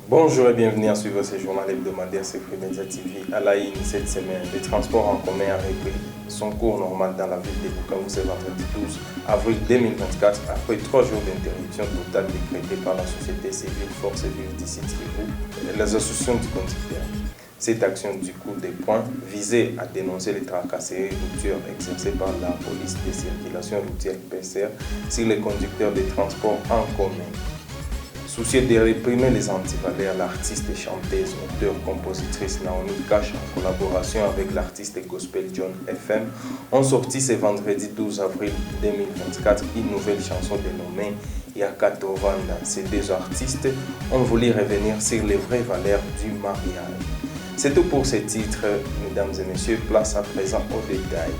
Bonjour et bienvenue à suivre ce journal hebdomadaire sur Free Media TV. À la une cette semaine, le transport en commun a repris son cours normal dans la ville de Bukavu ce vendredi 12 avril 2024 après 3 jours d'interruption totale décrétée par la société civile Force Vive d'ici Kivu et les associations du conducteur. Cette action du coup de poing visait à dénoncer les tracasseries routières exercées par la police de circulation routière PCR sur les conducteurs de transport en commun. Soucieux de réprimer les antivaleurs, l'artiste et chanteuse, auteure-compositrice Naomi Cash, en collaboration avec l'artiste gospel John FM, ont sorti ce vendredi 12 avril 2024 une nouvelle chanson dénommée Yakatovanda. Ces deux artistes ont voulu revenir sur les vraies valeurs du mariage. C'est tout pour ce titre, mesdames et messieurs. Place à présent au détail.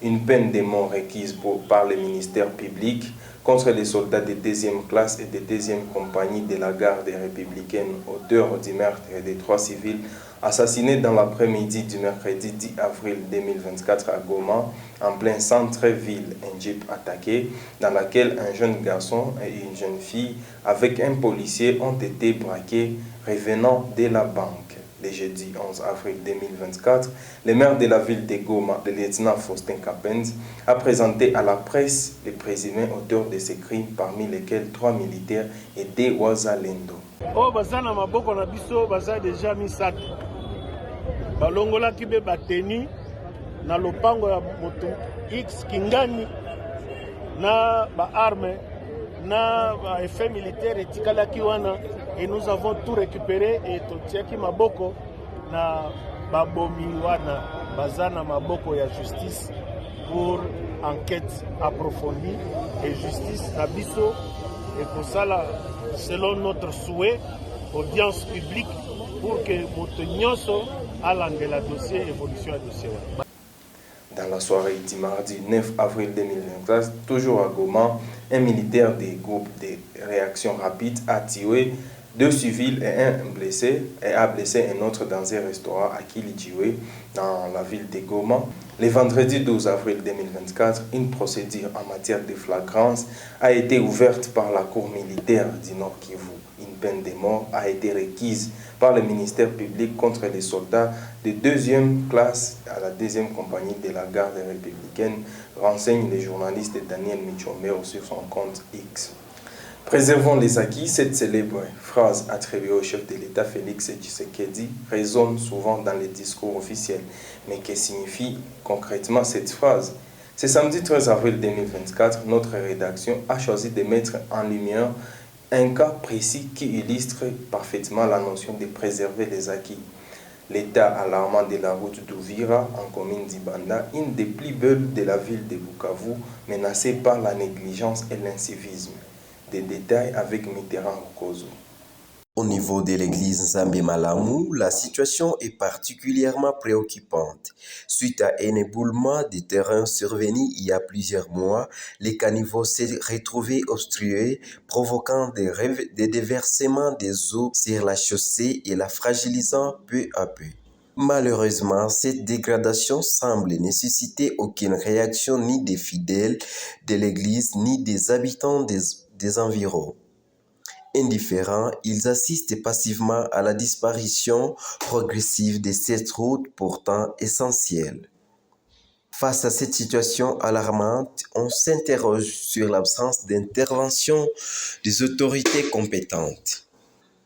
Une peine de mort requise par le ministère public contre les soldats de 2e classe et de 2e compagnie de la garde républicaine, auteurs du meurtre des 3 civils assassinés dans l'après-midi du mercredi 10 avril 2024 à Goma, en plein centre-ville. Un jeep attaqué dans lequel un jeune garçon et une jeune fille avec un policier ont été braqués revenant de la banque. Le jeudi 11 avril 2024, le maire de la ville de Goma, le lieutenant Faustin Kapenz, a présenté à la presse les présumés auteurs de ces crimes, parmi lesquels 3 militaires et 2 wazalendo. Oh, bazana maboko na biso baza déjà misato. Balongola kibe bateni na lopango ya moto X Kingani na ba arme na ba effet militaire etikala kiwana. Et nous avons tout récupéré et totiaki maboko na babomi wana bazana maboko ya justice pour enquête approfondie et justice na biso et pour ça là, selon notre souhait, audience publique pour que moto nyonso alandela dossier évolution ya dossier. Dans la soirée du mardi 9 avril 2024, toujours à Goma, un militaire des groupes de réaction rapide a tué 2 civils et un blessé, et a blessé un autre dans un restaurant à Kilijoué, dans la ville de Goma. Le vendredi 12 avril 2024, une procédure en matière de flagrance a été ouverte par la cour militaire du Nord Kivu. Une peine de mort a été requise par le ministère public contre les soldats de 2e classe à la 2e compagnie de la garde républicaine, renseigne le journaliste Daniel Michomero sur son compte X. Préservons les acquis, cette célèbre phrase attribuée au chef de l'État Félix Tshisekedi résonne souvent dans les discours officiels. Mais que signifie concrètement cette phrase? Ce samedi 13 avril 2024, notre rédaction a choisi de mettre en lumière un cas précis qui illustre parfaitement la notion de préserver les acquis. L'état alarmant de la route d'Ouvira, en commune d'Ibanda, une des plus belles de la ville de Bukavu, menacée par la négligence et l'incivisme. Des détails avec Mitterrand Kozo. Au niveau de l'église Nzambe Malamu, la situation est particulièrement préoccupante. Suite à un éboulement des terrains survenu il y a plusieurs mois, les caniveaux s'est retrouvé obstrués, provoquant des déversements des eaux sur la chaussée et la fragilisant peu à peu. Malheureusement, cette dégradation semble nécessiter aucune réaction ni des fidèles de l'église ni des habitants des environs. Indifférents, ils assistent passivement à la disparition progressive de cette route pourtant essentielle. Face à cette situation alarmante, on s'interroge sur l'absence d'intervention des autorités compétentes.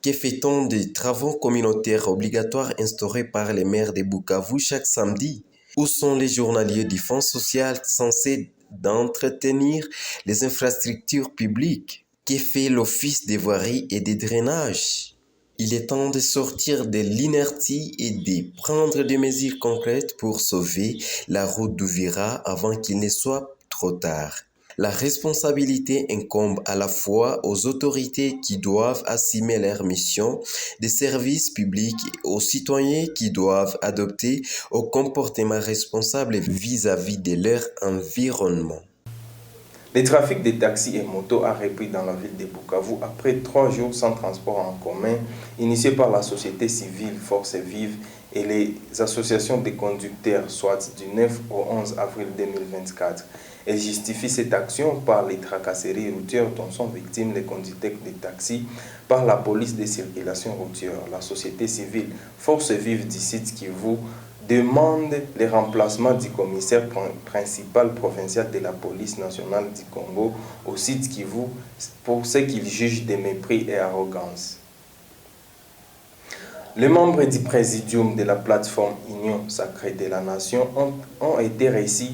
Que fait-on des travaux communautaires obligatoires instaurés par les maires de Bukavu chaque samedi? Où sont les journaliers du Fonds social censés d'entretenir les infrastructures publiques? Que fait l'Office des voiries et des drainages? Il est temps de sortir de l'inertie et de prendre des mesures concrètes pour sauver la route d'Ouvira avant qu'il ne soit trop tard. La responsabilité incombe à la fois aux autorités qui doivent assumer leur mission de service public et aux citoyens qui doivent adopter un comportement responsable vis-à-vis de leur environnement. Le trafic des taxis et motos a repris dans la ville de Bukavu après 3 jours sans transport en commun, initié par la société civile Force Vive et les associations de conducteurs, soit du 9 au 11 avril 2024. Elle justifie cette action par les tracasseries routières dont sont victimes les conducteurs de taxis par la police de circulation routière. La société civile Force Vive du site Kivu demande le remplacement du commissaire principal provincial de la police nationale du Congo au site Kivu pour ce qu'il juge de mépris et arrogance. Les membres du présidium de la plateforme Union Sacrée de la Nation ont été reçus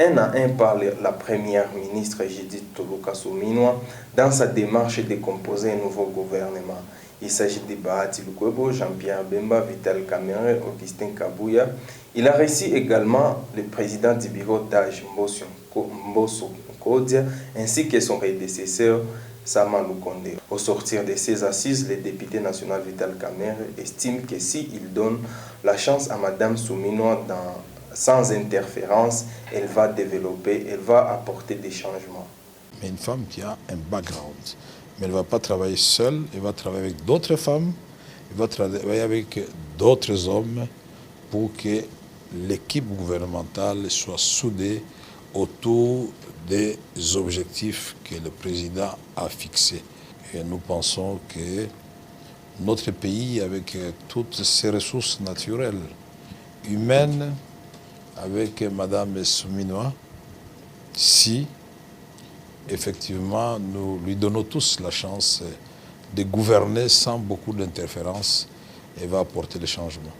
un à un par la première ministre Judith Tuluka-Suminwa dans sa démarche de composer un nouveau gouvernement. Il s'agit de Bahati Lukwebo, Jean-Pierre Bemba, Vital Kamerhe, Augustin Kabouya. Il a reçu également le président du bureau d'âge Mbosso Kodia ainsi que son prédécesseur Sama Lukonde. Au sortir de ces assises, le député national Vital Kamerhe estime que s'il donne la chance à Madame Suminwa sans interférence, elle va développer, elle va apporter des changements. Mais une femme qui a un background, mais elle ne va pas travailler seule, elle va travailler avec d'autres femmes, elle va travailler avec d'autres hommes pour que l'équipe gouvernementale soit soudée autour des objectifs que le président a fixés. Et nous pensons que notre pays, avec toutes ses ressources naturelles, humaines, avec Madame Suminwa, si effectivement nous lui donnons tous la chance de gouverner sans beaucoup d'interférences, elle va apporter le changement.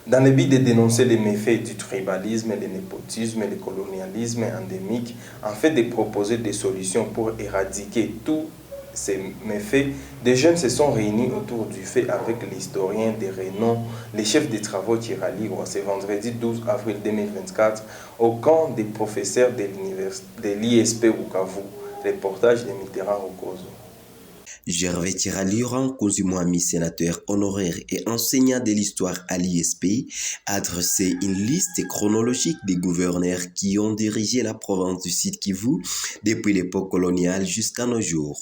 Dans le but de dénoncer les méfaits du tribalisme, le népotisme et le colonialisme endémique, en fait de proposer des solutions pour éradiquer tous ces méfaits, des jeunes se sont réunis autour du fait avec l'historien de renom, les chefs des travaux Tirali, ce vendredi 12 avril 2024, au camp des professeurs de l'ISP Bukavu. Reportage de Mitterrand Rokozo. Gervais Tirali-Laurent Kouzumouami, sénateur honoraire et enseignant de l'histoire à l'ISP, a dressé une liste chronologique des gouverneurs qui ont dirigé la province du Sud Kivu depuis l'époque coloniale jusqu'à nos jours.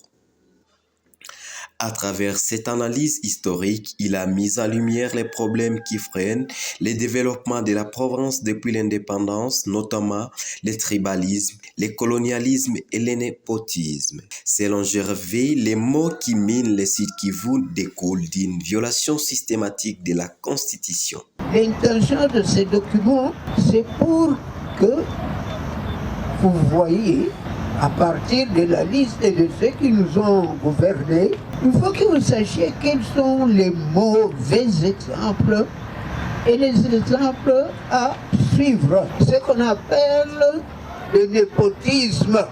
À travers cette analyse historique, il a mis en lumière les problèmes qui freinent le développement de la province depuis l'indépendance, notamment le tribalisme, le colonialisme et le népotisme. Selon Gervais, les mots qui minent le Sud Kivu découlent d'une violation systématique de la Constitution. L'intention de ces documents, c'est pour que vous voyez, à partir de la liste de ceux qui nous ont gouvernés, il faut que vous sachiez quels sont les mauvais exemples et les exemples à suivre. Ce qu'on appelle le népotisme.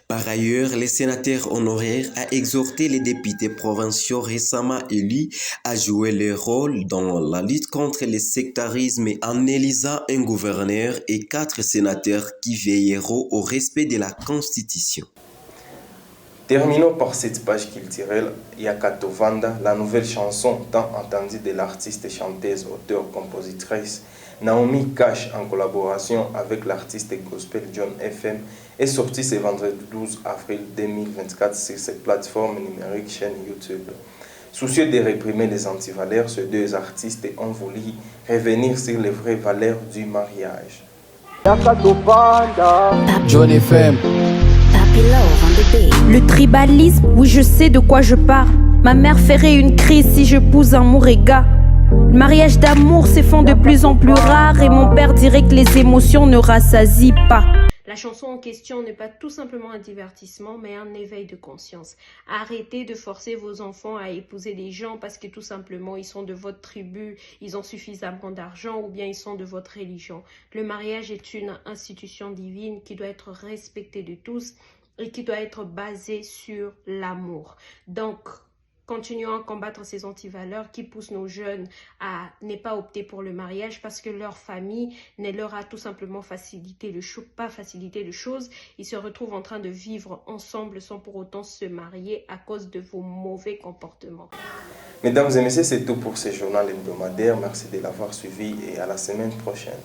Par ailleurs, le sénateur honoraire a exhorté les députés provinciaux récemment élus à jouer leur rôle dans la lutte contre le sectarisme en élisant un gouverneur et 4 sénateurs qui veilleront au respect de la Constitution. Terminons par cette page culturelle Yakato Vanda, la nouvelle chanson tant entendue de l'artiste chanteuse, auteure, compositrice Naomi Cash en collaboration avec l'artiste gospel John FM est sortie ce vendredi 12 avril 2024 sur cette plateforme numérique chaîne YouTube. Soucieux de réprimer les antivaleurs, ces 2 artistes ont voulu revenir sur les vraies valeurs du mariage. John FM. Le tribalisme, oui je sais de quoi je parle. Ma mère ferait une crise si je pousse un mourega. Le mariage d'amour se font de plus en plus rares et mon père dirait que les émotions ne rassasient pas. La chanson en question n'est pas tout simplement un divertissement, mais un éveil de conscience. Arrêtez de forcer vos enfants à épouser des gens parce que tout simplement ils sont de votre tribu, ils ont suffisamment d'argent ou bien ils sont de votre religion. Le mariage est une institution divine qui doit être respectée de tous et qui doit être basée sur l'amour. Donc, Continuons à combattre ces antivaleurs qui poussent nos jeunes à ne pas opter pour le mariage parce que leur famille ne leur a tout simplement pas facilité les choses. Ils se retrouvent en train de vivre ensemble sans pour autant se marier à cause de vos mauvais comportements. Mesdames et messieurs, c'est tout pour ce journal hebdomadaire. Merci de l'avoir suivi et à la semaine prochaine.